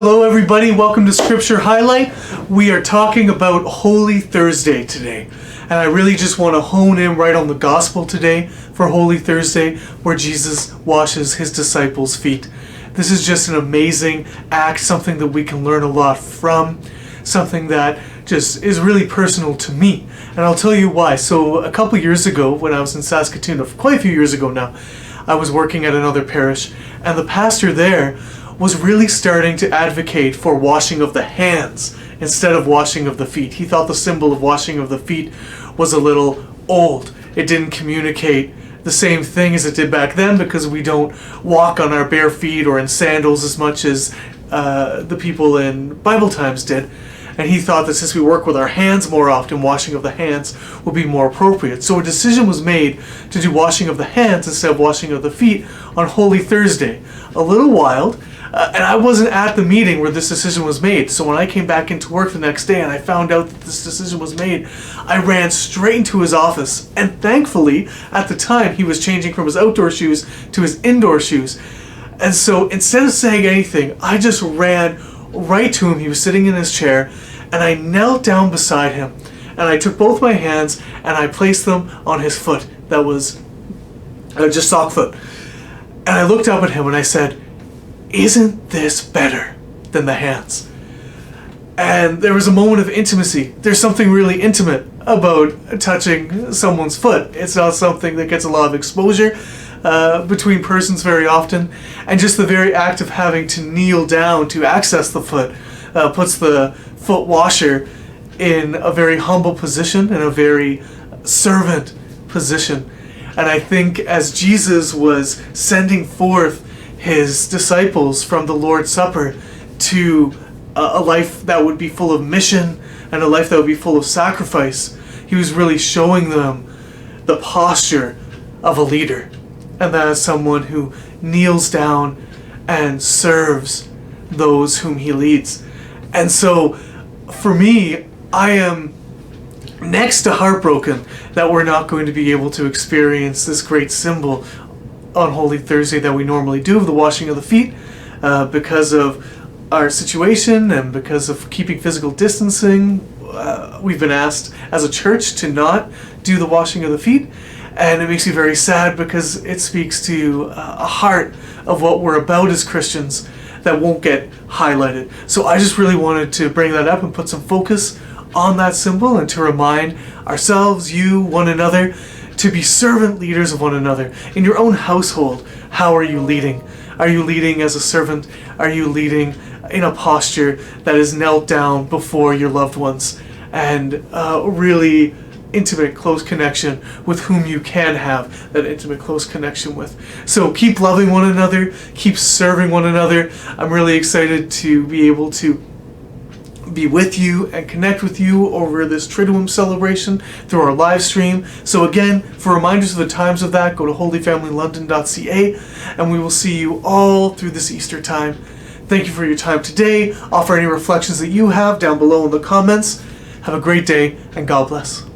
Hello everybody, welcome to Scripture Highlight. We are talking about Holy Thursday today. And I really just want to hone in right on the gospel today for Holy Thursday, where Jesus washes his disciples' feet. This is just an amazing act, something that we can learn a lot from, something that just is really personal to me. And I'll tell you why. So a couple years ago, when I was in Saskatoon, quite a few years ago now, I was working at another parish, and the pastor there was really starting to advocate for washing of the hands instead of washing of the feet. He thought the symbol of washing of the feet was a little old. It didn't communicate the same thing as it did back then, because we don't walk on our bare feet or in sandals as much as the people in Bible times did. And he thought that since we work with our hands more often, washing of the hands would be more appropriate. So a decision was made to do washing of the hands instead of washing of the feet on Holy Thursday. A little wild. And I wasn't at the meeting where this decision was made. So when I came back into work the next day and I found out that this decision was made, I ran straight into his office. And thankfully, at the time, he was changing from his outdoor shoes to his indoor shoes. And so instead of saying anything, I just ran right to him. He was sitting in his chair, and I knelt down beside him. And I took both my hands and I placed them on his foot. That was just sock foot. And I looked up at him and I said, "Isn't this better than the hands?" And there was a moment of intimacy. There's something really intimate about touching someone's foot. It's not something that gets a lot of exposure between persons very often. And just the very act of having to kneel down to access the foot puts the foot washer in a very humble position, in a very servant position. And I think as Jesus was sending forth his disciples from the Lord's Supper to a life that would be full of mission and a life that would be full of sacrifice, he was really showing them the posture of a leader, and that is someone who kneels down and serves those whom he leads. And so for me, I am next to heartbroken that we're not going to be able to experience this great symbol on Holy Thursday that we normally do of the washing of the feet, because of our situation and because of keeping physical distancing. We've been asked as a church to not do the washing of the feet, and it makes me very sad because it speaks to a heart of what we're about as Christians that won't get highlighted. So I just really wanted to bring that up and put some focus on that symbol, and to remind ourselves, you, one another, to be servant leaders of one another. In your own household, how are you leading? Are you leading as a servant? Are you leading in a posture that is knelt down before your loved ones? And really intimate, close connection with whom you can have that intimate, close connection with. So keep loving one another, keep serving one another. I'm really excited to be able to be with you and connect with you over this Triduum celebration through our live stream. So again, for reminders of the times of that, go to holyfamilylondon.ca, and we will see you all through this Easter time. Thank you for your time today. Offer any reflections that you have down below in the comments. Have a great day, and God bless.